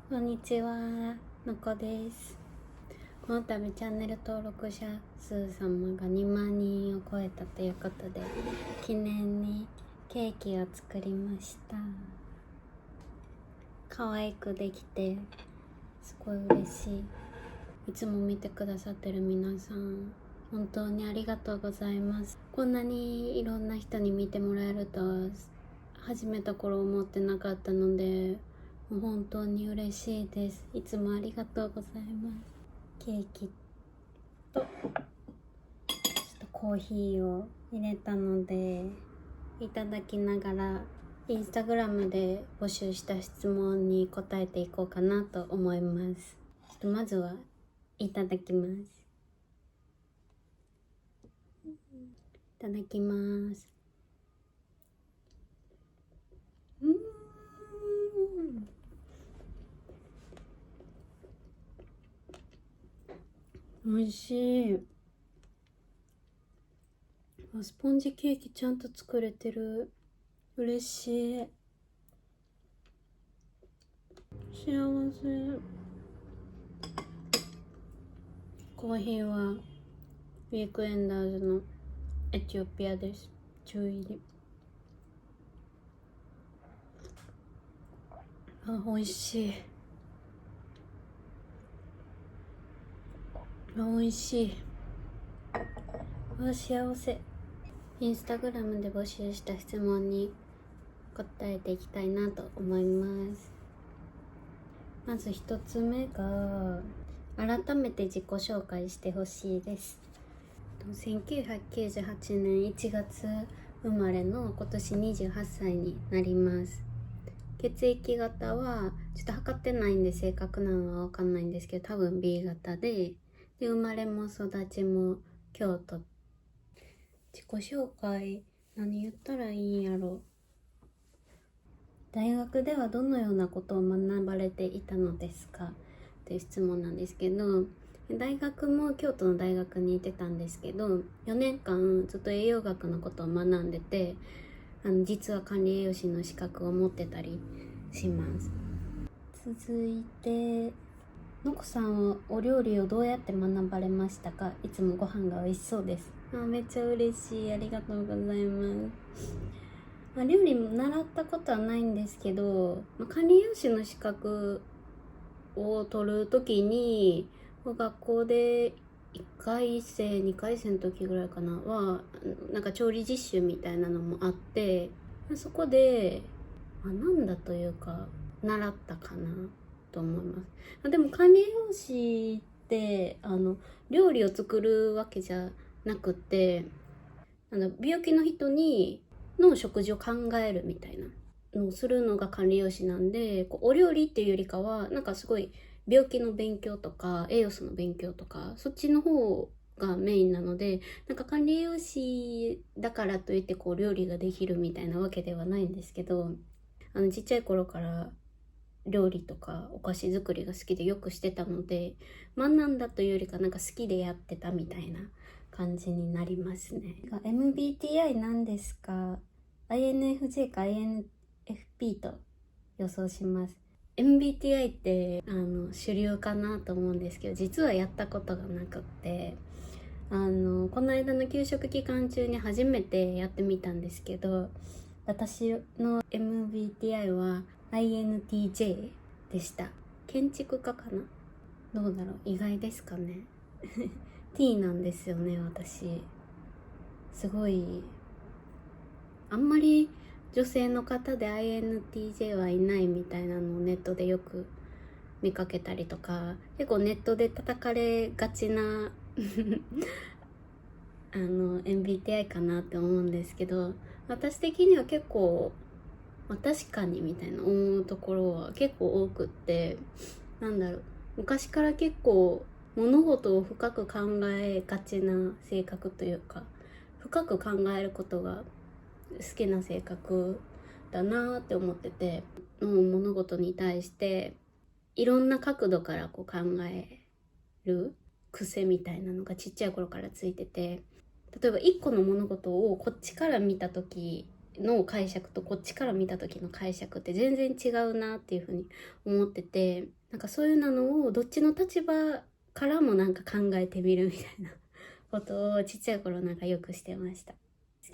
こんにちは、のこです。この度チャンネル登録者数様が2万人を超えたということで、記念にケーキを作りました。可愛くできてすごい嬉しい。いつも見てくださってる皆さん、本当にありがとうございます。こんなにいろんな人に見てもらえるとは始めた頃思ってなかったので、もう本当に嬉しいです。いつもありがとうございます。ケーキとちょっとコーヒーを入れたので、いただきながらインスタグラムで募集した質問に答えていこうかなと思います。ちょっとまずはいただきます。いただきます。美味しい。スポンジケーキちゃんと作れてる。嬉しい。幸せ。コーヒーはウィークエンダーズのエチオピアです。中入り。美味しい。美味しい。幸せ。インスタグラムで募集した質問に答えていきたいなと思います。まず一つ目が、改めて自己紹介してほしいです。1998年1月生まれの今年28歳になります。血液型はちょっと測ってないんで正確なのは分かんないんですけど、多分 B 型で、生まれも育ちも京都。自己紹介何言ったらいいんやろ。大学ではどのようなことを学ばれていたのですかという質問なんですけど、大学も京都の大学に行ってたんですけど、4年間ずっと栄養学のことを学んでて、実は管理栄養士の資格を持ってたりします。続いて、のこさんはお料理をどうやって学ばれましたか？いつもご飯が美味しそうです。めっちゃ嬉しい。ありがとうございます。料理も習ったことはないんですけど、管理栄養士の資格を取るときに、学校で1回生2回生の時ぐらいかなはなんか調理実習みたいなのもあって、そこで学んだというか習ったかなと思います。でも管理栄養士って料理を作るわけじゃなくて、病気の人の食事を考えるみたいなのをするのが管理栄養士なんで、お料理っていうよりかはなんかすごい病気の勉強とか栄養素の勉強とかそっちの方がメインなので、なんか管理栄養士だからといって料理ができるみたいなわけではないんですけど、ちっちゃい頃から料理とかお菓子作りが好きでよくしてたので、学んだというよりかなんか好きでやってたみたいな感じになりますね。MBTI なんですか？ INFJ か INFP と予想します。MBTI って主流かなと思うんですけど、実はやったことがなくって、この間の給食期間中に初めてやってみたんですけど、私の MBTI は INTJ でした。建築家かな。どうだろう、意外ですかね。T なんですよね、私。すごいあんまり女性の方で INTJ はいないみたいなのをネットでよく見かけたりとか、結構ネットで叩かれがちなMBTI かなって思うんですけど、私的には結構、確かにみたいな思うところは結構多くって、昔から結構物事を深く考えがちな性格というか、深く考えることが好きな性格だなって思ってて、物事に対していろんな角度から考える癖みたいなのがちっちゃい頃からついてて、例えば一個の物事をこっちから見た時の解釈とこっちから見た時の解釈って全然違うなっていうふうに思ってて、なんかそういうのをどっちの立場からもなんか考えてみるみたいなことをちっちゃい頃なんかよくしてました。好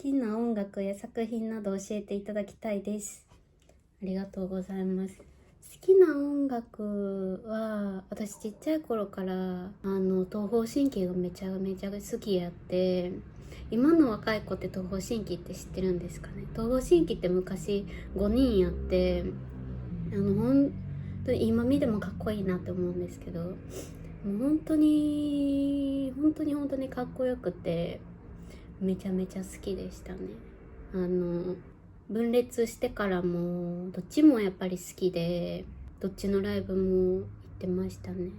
きな音楽や作品など教えていただきたいです。ありがとうございます。好きな音楽は私ちっちゃい頃から東方神起がめちゃめちゃ好きやって、今の若い子って東方神起って知ってるんですかね。東方神起って昔5人やって、本当に今見てもかっこいいなって思うんですけど、もう本当にかっこよくてめちゃめちゃ好きでしたね。分裂してからもどっちもやっぱり好きで、どっちのライブも行ってましたね。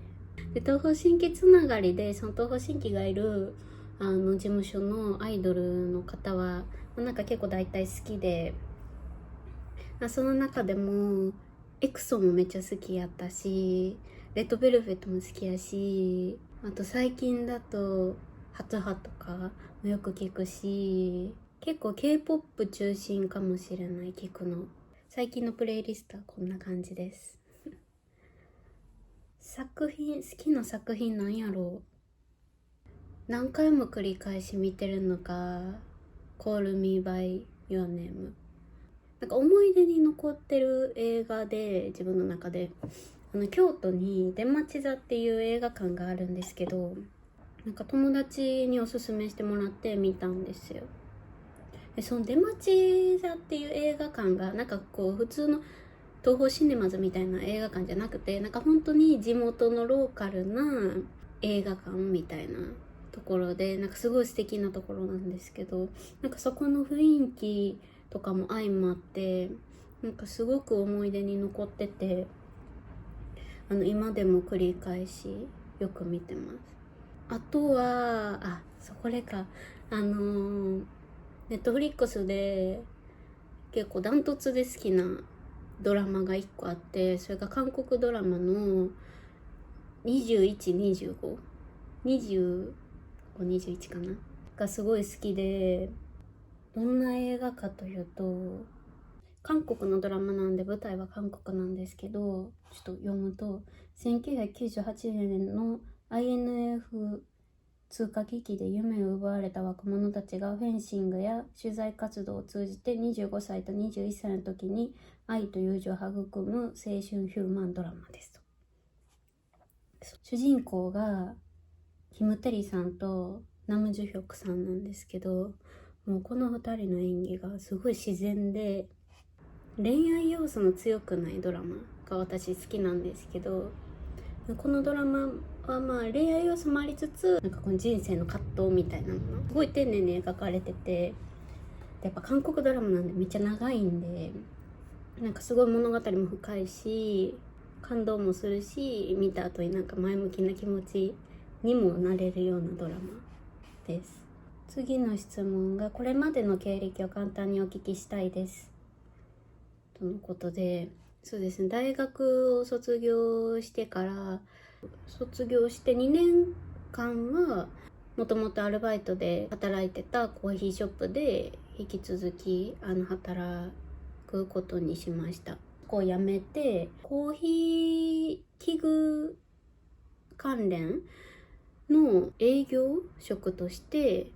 で東方神起つながりで、その東方神起がいる事務所のアイドルの方はなんか結構大体好きで、その中でもエクソもめっちゃ好きやったし、レッドベルベットも好きやし、あと最近だと初葉とかもよく聞くし、結構 K-POP 中心かもしれない、聞くの。最近のプレイリストはこんな感じです作品、好きな作品なんやろう。何回も繰り返し見てるのか、Call Me by Your Name。なんか思い出に残ってる映画で、自分の中で京都に出町座っていう映画館があるんですけど、なんか友達におすすめしてもらって見たんですよ。でその出町座っていう映画館がなんかこう普通の東宝シネマズみたいな映画館じゃなくて、なんか本当に地元のローカルな映画館みたいなところで、なんかすごい素敵なところなんですけど、なんかそこの雰囲気とかも相まって、なんかすごく思い出に残ってて、今でも繰り返しよく見てます。あとはこれか、ネットフリックスで結構ダントツで好きなドラマが1個あって、それが韓国ドラマの21、25、25、21かながすごい好きで、どんな映画かというと、韓国のドラマなんで舞台は韓国なんですけど、ちょっと読むと、1998年の INF 通過危機で夢を奪われた若者たちがフェンシングや取材活動を通じて25歳と21歳の時に愛と友情を育む青春ヒューマンドラマですと。主人公がキム・テリさんとナム・ジュヒョクさんなんですけど、もうこの2人の演技がすごい自然で、恋愛要素の強くないドラマが私好きなんですけど、このドラマはまあ恋愛要素もありつつ、なんかこの人生の葛藤みたいなのがすごい丁寧に描かれてて、やっぱ韓国ドラマなんでめっちゃ長いんで、なんかすごい物語も深いし、感動もするし、見た後になんか前向きな気持ちにもなれるようなドラマです。次の質問が、これまでの経歴を簡単にお聞きしたいですとのことで、そうですね、大学を卒業して2年間はもともとアルバイトで働いてたコーヒーショップで引き続き働くことにしました。こう辞めてコーヒー器具関連の営業職として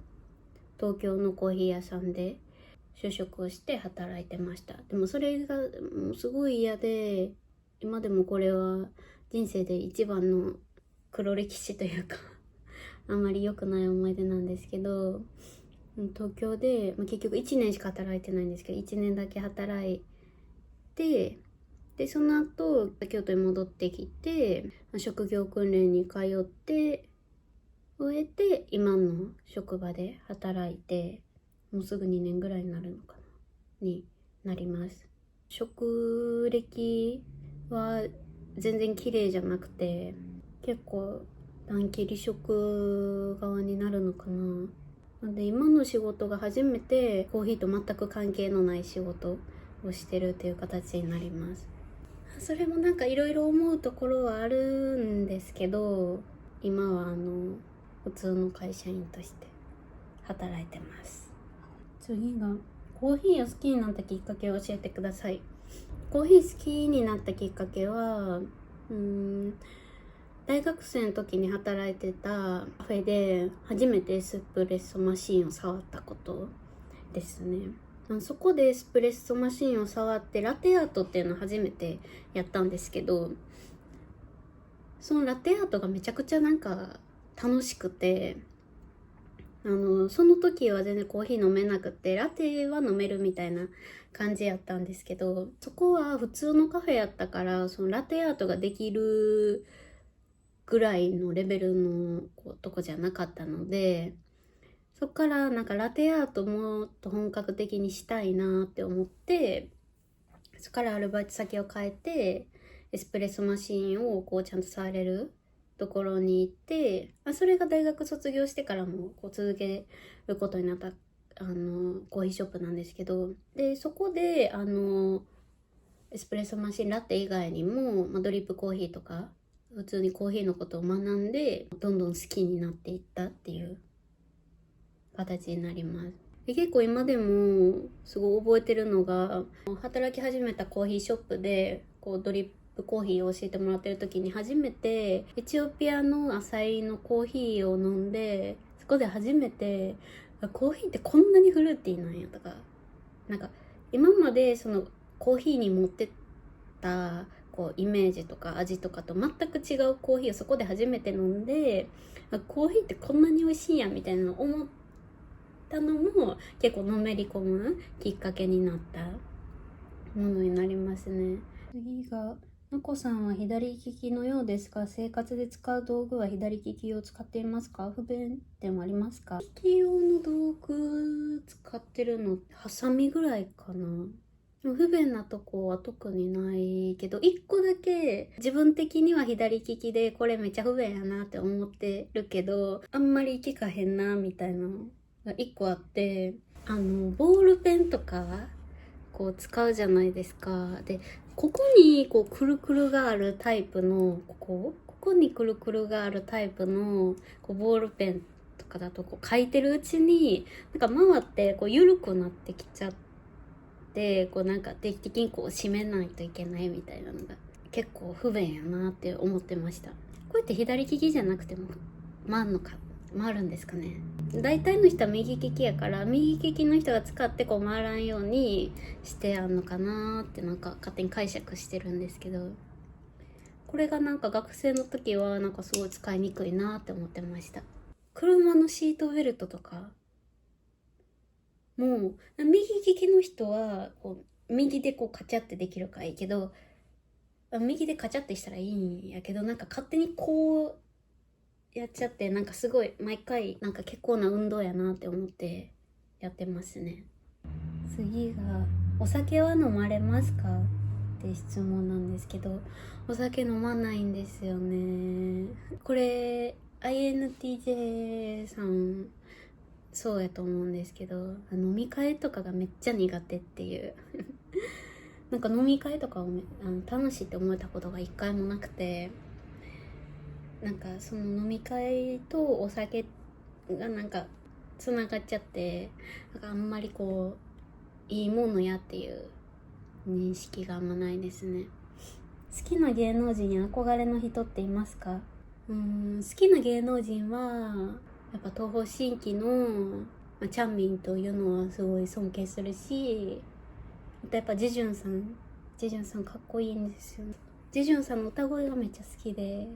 東京のコーヒー屋さんで就職をして働いてました。でもそれがもうすごい嫌で、今でもこれは人生で一番の黒歴史というかあんまり良くない思い出なんですけど、東京で、結局1年しか働いてないんですけど、1年だけ働いて、でその後京都に戻ってきて職業訓練に通って終えて、今の職場で働いてもうすぐ2年ぐらいになるのかなになります。職歴は全然綺麗じゃなくて、結構短期離職側になるのかな。なんで今の仕事が初めてコーヒーと全く関係のない仕事をしてるっていう形になります。それもなんかいろいろ思うところはあるんですけど、今は普通の会社員として働いてます。次が、コーヒーを好きになったきっかけを教えてください。コーヒー好きになったきっかけは大学生の時に働いてたカフェで初めてエスプレッソマシンを触ったことですね。そこでエスプレッソマシンを触ってラテアートっていうのを初めてやったんですけど、そのラテアートがめちゃくちゃなんか楽しくて、その時は全然コーヒー飲めなくて、ラテは飲めるみたいな感じやったんですけど、そこは普通のカフェやったから、そのラテアートができるぐらいのレベルのとこじゃなかったので、そっからなんかラテアートもっと本格的にしたいなって思って、そこからアルバイト先を変えて、エスプレッソマシンをこうちゃんと触れるところに行って、それが大学卒業してからもこう続けることになったコーヒーショップなんですけど、でそこでエスプレッソマシンラテ以外にも、ドリップコーヒーとか普通にコーヒーのことを学んで、どんどん好きになっていったっていう形になります。で結構今でもすごい覚えてるのが、働き始めたコーヒーショップでこうドリップコーヒーを教えてもらってる時に、初めてエチオピアの浅いのコーヒーを飲んで、そこで初めてコーヒーってこんなにフルーティーなんやとか、なんか今までそのコーヒーに持ってったこうイメージとか味とかと全く違うコーヒーをそこで初めて飲んで、コーヒーってこんなに美味しいやんみたいなのを思ったのも結構のめり込むきっかけになったものになりますね。次が、のこさんは左利きのようですが、生活で使う道具は左利きを使っていますか？不便点はありますか？利き用の道具使ってるのハサミぐらいかな。不便なとこは特にないけど、一個だけ自分的には左利きでこれめっちゃ不便やなって思ってるけど、あんまり効かへんなみたいなのが一個あって、ボールペンとかこう使うじゃないですか。でここにこうくるくるがあるタイプのここにくるくるがあるタイプのこうボールペンとかだとこう書いてるうちになんか回ってこう緩くなってきちゃって、こうなんか定期的にこう締めないといけないみたいなのが結構不便やなって思ってました。こうやって左利きじゃなくても回るんですかね。大体の人は右利きやから、右利きの人が使ってこう回らんようにしてあんのかなってなんか勝手に解釈してるんですけど、これがなんか学生の時はなんかすごい使いにくいなって思ってました。車のシートベルトとかもう右利きの人はこう右でこうカチャってできるからいいけど、右でカチャってしたらいいんやけど、なんか勝手にこうやっちゃって、なんかすごい毎回なんか結構な運動やなって思ってやってますね。次が、お酒は飲まれますかって質問なんですけど、お酒飲まないんですよね。これ INTJ さんそうやと思うんですけど、飲み会とかがめっちゃ苦手っていうなんか飲み会とかを楽しいって思えたことが一回もなくて、なんかその飲み会とお酒がなんかつながっちゃって、なんかあんまりこういいものやっていう認識があんまないですね。好きな芸能人や憧れの人っていますか？好きな芸能人はやっぱ東方神起のチャンミンというのはすごい尊敬するし、あとやっぱジェジュンさんかっこいいんですよ。ジェジュンさんの歌声がめっちゃ好きで、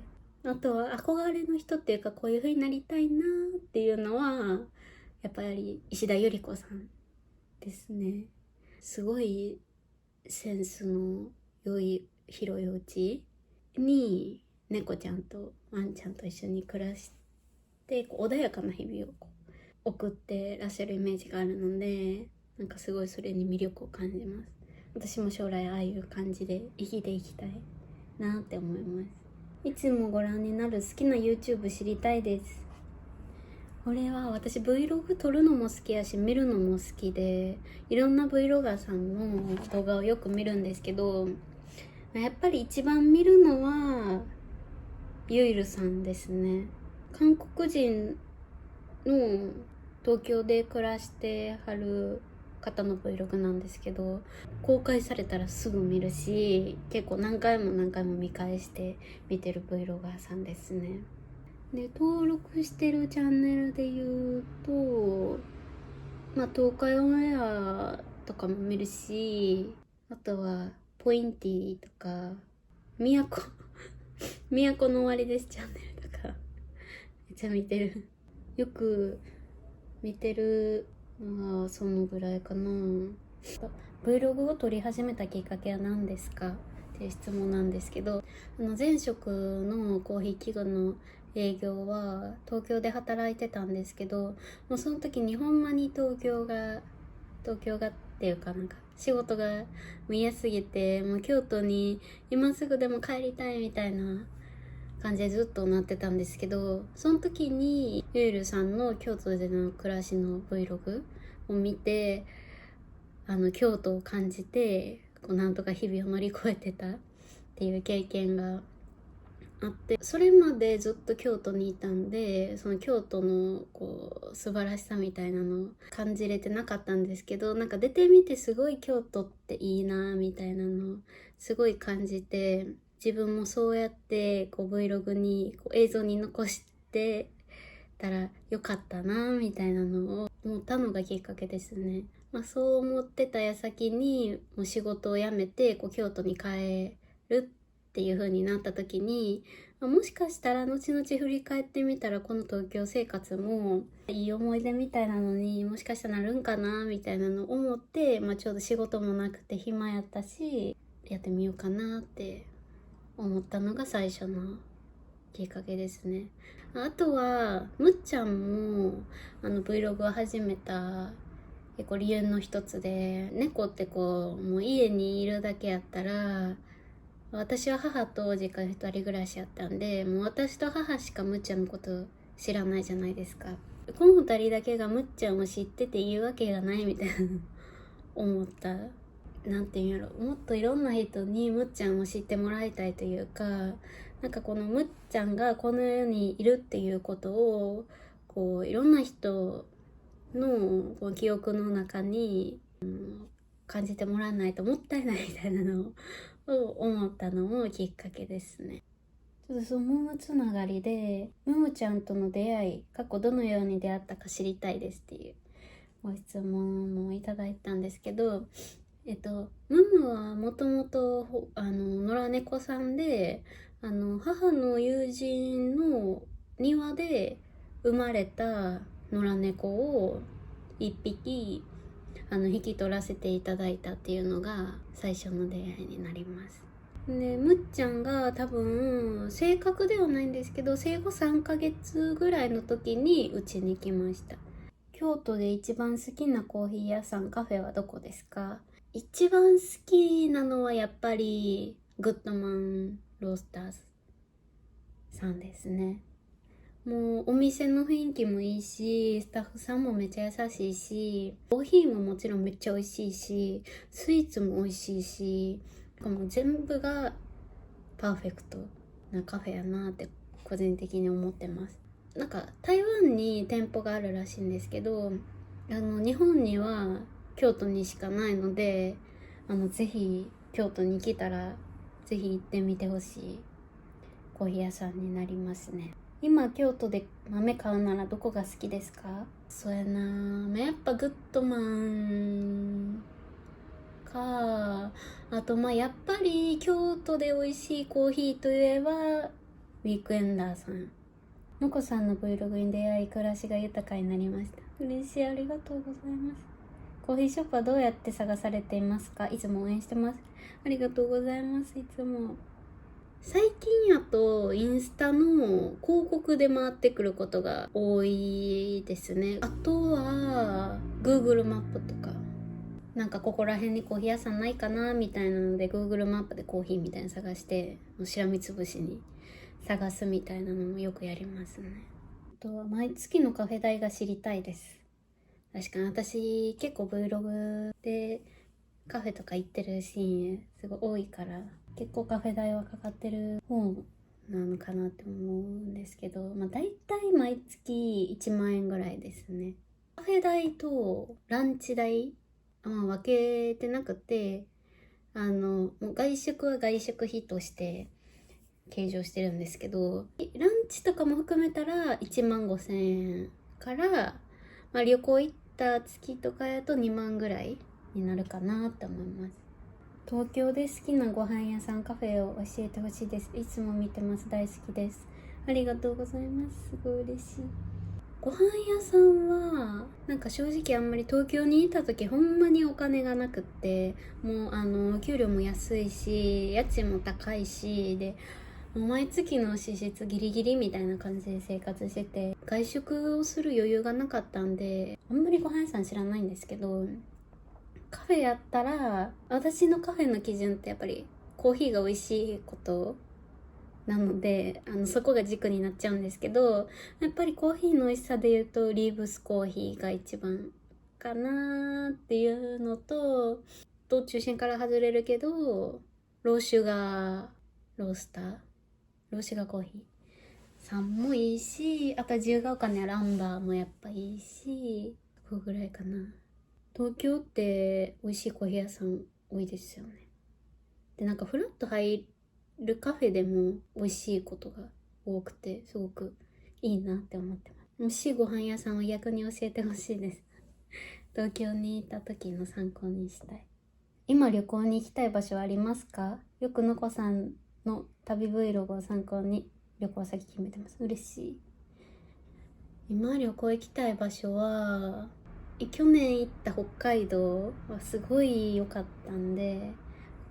あとは憧れの人っていうか、こういう風になりたいなっていうのはやっぱり石田ゆり子さんですね。すごいセンスの良い広いお家に猫ちゃんとワンちゃんと一緒に暮らしてこう穏やかな日々をこう送ってらっしゃるイメージがあるので、なんかすごいそれに魅力を感じます。私も将来ああいう感じで生きていきたいなって思います。いつもご覧になる好きな YouTube 知りたいです。これは私 Vlog 撮るのも好きやし見るのも好きで、いろんな Vlogger さんの動画をよく見るんですけど、やっぱり一番見るのはゆいるさんですね。韓国人の東京で暮らしてはる方の Vlog なんですけど、公開されたらすぐ見るし、結構何回も何回も見返して見てる Vlogger さんですね。で、登録してるチャンネルで言うと、東海オンエアとかも見るし、あとはポインティとか都の終わりですチャンネルとかめっちゃ見てる。よく見てるのはそのぐらいかな。 Vlog を撮り始めたきっかけは何ですかっていう質問なんですけど、前職のコーヒー器具の営業は東京で働いてたんですけど、もうその時にほんまに東京がっていうか、なんか仕事がもう嫌すぎて、もう京都に今すぐでも帰りたいみたいな感じでずっとなってたんですけど、その時にゆうるさんの京都での暮らしの Vlog を見て、京都を感じて、なんとか日々を乗り越えてたっていう経験があって、それまでずっと京都にいたんで、その京都の素晴らしさみたいなのを感じれてなかったんですけど、なんか出てみてすごい京都っていいなみたいなのをすごい感じて、自分もそうやってVlog に映像に残してたらよかったなみたいなのを思ったのがきっかけですね。そう思ってた矢先にもう仕事を辞めて京都に帰るっていう風になった時に、もしかしたら後々振り返ってみたらこの東京生活もいい思い出みたいなのにもしかしたらなるんかなみたいなのを思って、ちょうど仕事もなくて暇やったし、やってみようかなって思ったのが最初のきっかけですね。あとはむっちゃんもVlog を始めた結構理由の一つで、猫ってもう家にいるだけやったら、私は母と実家で2人暮らしやったんで、もう私と母しかむっちゃんのこと知らないじゃないですか。この2人だけがむっちゃんを知ってて言うわけがないみたいな思った。なんていうんやろ、もっといろんな人にむっちゃんを知ってもらいたいというか、なんかこのむっちゃんがこの世にいるっていうことをいろんな人の記憶の中に、感じてもらわないともったいないみたいなのを思ったのもきっかけですね。ちょっとそのムムつながりで、ムムちゃんとの出会い、過去どのように出会ったか知りたいですっていうご質問もいただいたんですけど、ムムはもともと野良猫さんで、母の友人の庭で生まれた野良猫を一匹引き取らせていただいたっていうのが最初の出会いになります。でむっちゃんが多分正確ではないんですけど、生後3ヶ月ぐらいの時にうちに来ました。京都で一番好きなコーヒー屋さん、カフェはどこですか？一番好きなのはやっぱりグッドマンロースターズさんですね。もうお店の雰囲気もいいし、スタッフさんもめっちゃ優しいし、コーヒーももちろんめっちゃ美味しいし、スイーツも美味しいし、もう全部がパーフェクトなカフェやなって個人的に思ってます。なんか台湾に店舗があるらしいんですけど、日本には京都にしかないので、ぜひ京都に来たらぜひ行ってみてほしいコーヒー屋さんになりますね。今京都で豆買うならどこが好きですか？そうやな、やっぱグッドマンか、あとやっぱり京都で美味しいコーヒーといえばウィークエンダーさん。のこさんの Vlog に出会い暮らしが豊かになりました。嬉しい、ありがとうございます。コーヒーショップはどうやって探されていますか？いつも応援してます。ありがとうございます。いつも最近やとインスタの広告で回ってくることが多いですね。あとは Google マップとか、なんかここら辺にコーヒー屋さんないかなみたいなので Google マップでコーヒーみたいなの探して、しらみつぶしに探すみたいなのもよくやりますね。あとは毎月のカフェ代が知りたいです。確かに私結構 Vlog でカフェとか行ってるシーンすごい多いから、結構カフェ代はかかってる方なのかなって思うんですけど、だいたい毎月1万円ぐらいですね。カフェ代とランチ代分けてなくて、もう外食は外食費として計上してるんですけど、ランチとかも含めたら1万5,000円から、旅行行った月とかやと2万ぐらいになるかなって思います。東京で好きなご飯屋さん、カフェを教えてほしいです。いつも見てます。大好きです。ありがとうございます。すごい嬉しい。ご飯屋さんはなんか正直あんまり東京にいた時ほんまにお金がなくって、もう給料も安いし家賃も高いしで、もう毎月の支出ギリギリみたいな感じで生活してて、外食をする余裕がなかったんであんまりご飯屋さん知らないんですけど、カフェやったら私のカフェの基準ってやっぱりコーヒーが美味しいことなので、そこが軸になっちゃうんですけど、やっぱりコーヒーの美味しさで言うとリーブスコーヒーが一番かなっていうのと、中心から外れるけどローシュガーロースターローシュガーコーヒーさんもいいし、あとは自由が丘にあるアンバーもやっぱいいし、ここぐらいかな。東京って美味しいコーヒー屋さん多いですよね。でなんかフラッと入るカフェでも美味しいことが多くて、すごくいいなって思ってます。もしご飯屋さんを逆に教えてほしいです。東京に行った時の参考にしたい。今旅行に行きたい場所はありますか？よくのこさんの旅 Vlog を参考に旅行先決めてます。嬉しい。今旅行行きたい場所は、去年行った北海道はすごい良かったんで、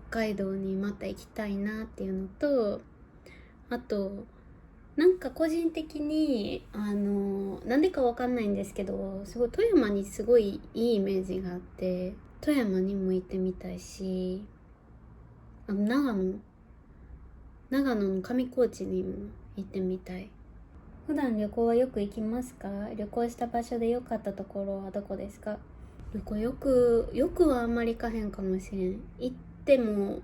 北海道にまた行きたいなっていうのと、あとなんか個人的になんでかわかんないんですけど、すごい富山にすごいいいイメージがあって、富山にも行ってみたいし、長野の上高地にも行ってみたい。普段旅行はよく行きますか？旅行した場所で良かったところはどこですか？旅行よくはあんまり行かへんかもしれん。行っても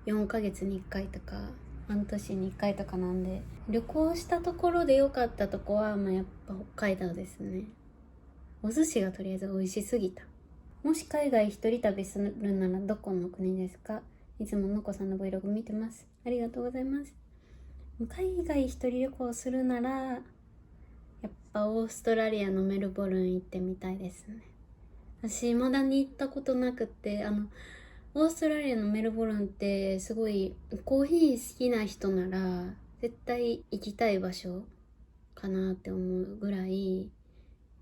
4ヶ月に1回とか半年に1回とかなんで、旅行したところで良かったとこはやっぱ北海道ですね。お寿司がとりあえず美味しすぎた。もし海外一人旅するならどこの国ですか？いつものこさんの Vlog 見てます。ありがとうございます。海外一人旅行するならやっぱオーストラリアのメルボルン行ってみたいですね。私まだに行ったことなくて、オーストラリアのメルボルンってすごいコーヒー好きな人なら絶対行きたい場所かなって思うぐらい、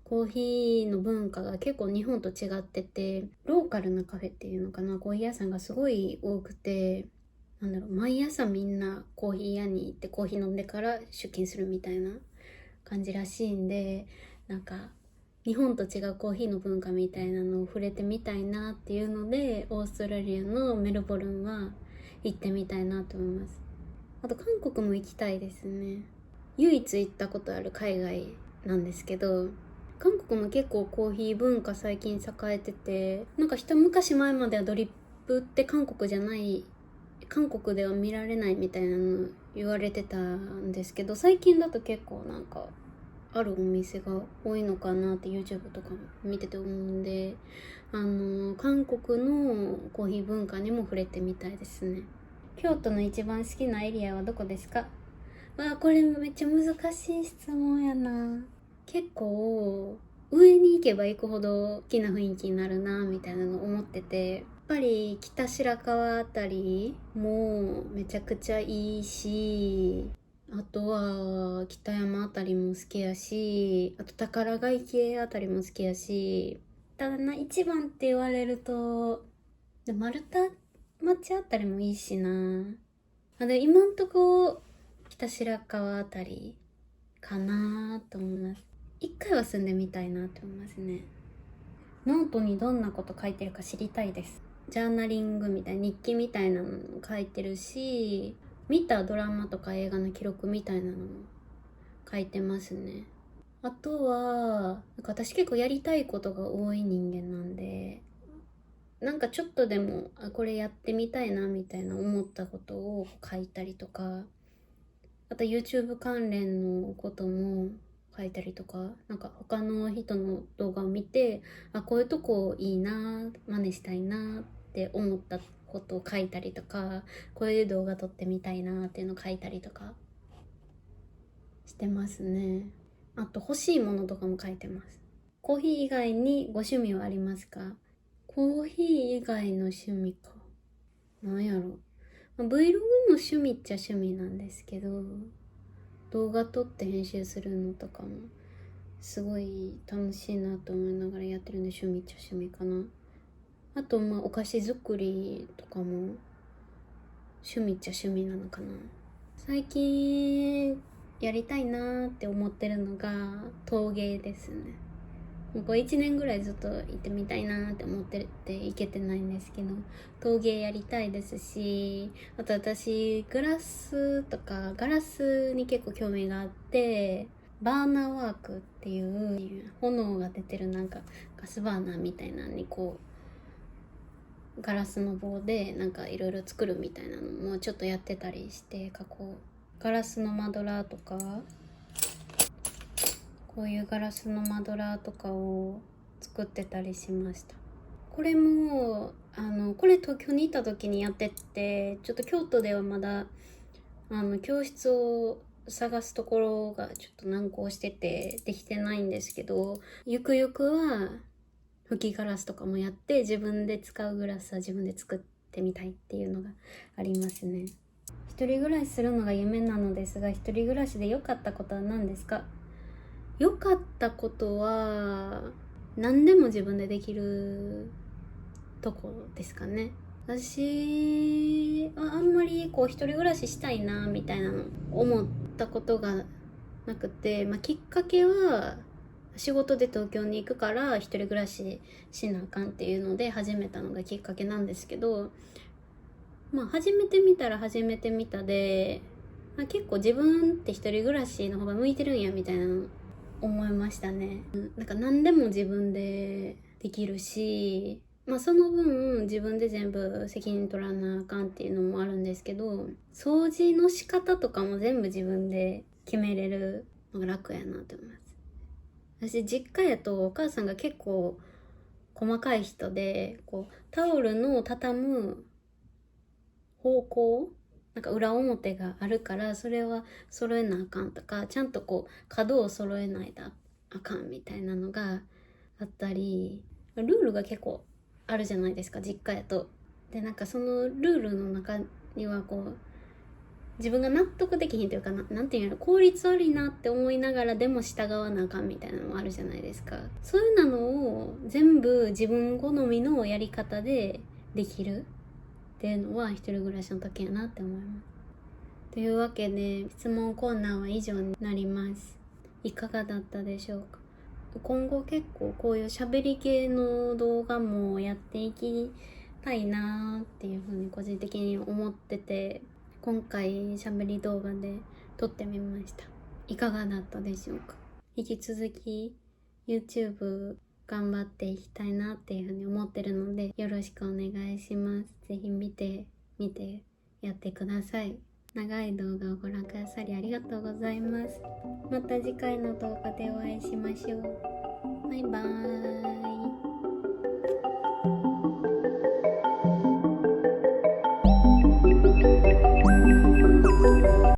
コーヒーの文化が結構日本と違ってて、ローカルなカフェっていうのかな、コーヒー屋さんがすごい多くて、毎朝みんなコーヒー屋に行ってコーヒー飲んでから出勤するみたいな感じらしいんで、なんか日本と違うコーヒーの文化みたいなのを触れてみたいなっていうので、オーストラリアのメルボルンは行ってみたいなと思います。あと韓国も行きたいですね。唯一行ったことある海外なんですけど、韓国も結構コーヒー文化最近栄えてて、なんか一昔前まではドリップって韓国では見られないみたいなの言われてたんですけど、最近だと結構なんかあるお店が多いのかなって YouTube とか見てて思うんで、韓国のコーヒー文化にも触れてみたいですね。京都の一番好きなエリアはどこですか？これめっちゃ難しい質問やな。結構上に行けば行くほど好きな雰囲気になるなみたいなの思ってて、やっぱり北白川あたりもめちゃくちゃいいし、あとは北山あたりも好きやし、あと宝ヶ池あたりも好きやし、ただ一番って言われると丸太町あたりもいいしな。で今んとこ北白川あたりかなと思います。一回は住んでみたいなと思いますね。ノートにどんなこと書いてるか知りたいです。ジャーナリングみたいな日記みたいなのも書いてるし、見たドラマとか映画の記録みたいなのも書いてますね。あとは私結構やりたいことが多い人間なんで、なんかちょっとでもこれやってみたいなみたいな思ったことを書いたりとか、あと YouTube 関連のことも書いたりとか、なんか他の人の動画を見て、あ、こういうとこいいな、真似したいなって思ったことを書いたりとか、こういう動画撮ってみたいなっていうのを書いたりとかしてますね。あと欲しいものとかも書いてます。コーヒー以外にご趣味はありますか？コーヒー以外の趣味か。なんやろ。Vlog も趣味っちゃ趣味なんですけど、動画撮って編集するのとかもすごい楽しいなと思いながらやってるんで、趣味っちゃ趣味かな。あとお菓子作りとかも趣味っちゃ趣味なのかな。最近やりたいなーって思ってるのが陶芸ですね。もうこう1年ぐらいずっと行ってみたいなーって思ってて行けてないんですけど、陶芸やりたいですし、あと私グラスとかガラスに結構興味があって、バーナーワークっていう炎が出てるなんかガスバーナーみたいなのにこうガラスの棒でなんかいろいろ作るみたいなのもちょっとやってたりして、ガラスのマドラーとか、こういうガラスのマドラーとかを作ってたりしました。これもこれ東京にいた時にやってて、ちょっと京都ではまだ教室を探すところがちょっと難航しててできてないんですけど、ゆくゆくは吹きガラスとかもやって自分で使うグラスは自分で作ってみたいっていうのがありますね。一人暮らしするのが夢なのですが、一人暮らしで良かったことは何ですか？良かったことは何でも自分でできるとこですかね。私はあんまりこう一人暮らししたいなみたいなの思ったことがなくて、きっかけは仕事で東京に行くから一人暮らししなあかんっていうので始めたのがきっかけなんですけど、始めてみたら始めてみたで、結構自分って一人暮らしの方が向いてるんやみたいなの思いましたね。なんか何でも自分でできるし、その分自分で全部責任取らなあかんっていうのもあるんですけど、掃除の仕方とかも全部自分で決めれるのが楽やなと思います。私実家やとお母さんが結構細かい人で、こうタオルの畳む方向、なんか裏表があるからそれは揃えなあかんとか、ちゃんとこう角を揃えないとあかんみたいなのがあったり、ルールが結構あるじゃないですか、実家やと。でなんかそのルールの中にはこう自分が納得できひんというか、なんていうの、効率悪いなって思いながらでも従わなあかんみたいなのもあるじゃないですか。そういうのを全部自分好みのやり方でできるっていうのは一人暮らしの時やなって思います。というわけで質問コーナーは以上になります。いかがだったでしょうか。今後結構こういう喋り系の動画もやっていきたいなーっていうふうに個人的に思ってて、今回喋り動画で撮ってみました。いかがだったでしょうか。引き続き YouTube 頑張っていきたいなっていうふうに思ってるので、よろしくお願いします。ぜひ見てやってください。長い動画をご覧くださりありがとうございます。また次回の動画でお会いしましょう。バイバーイ。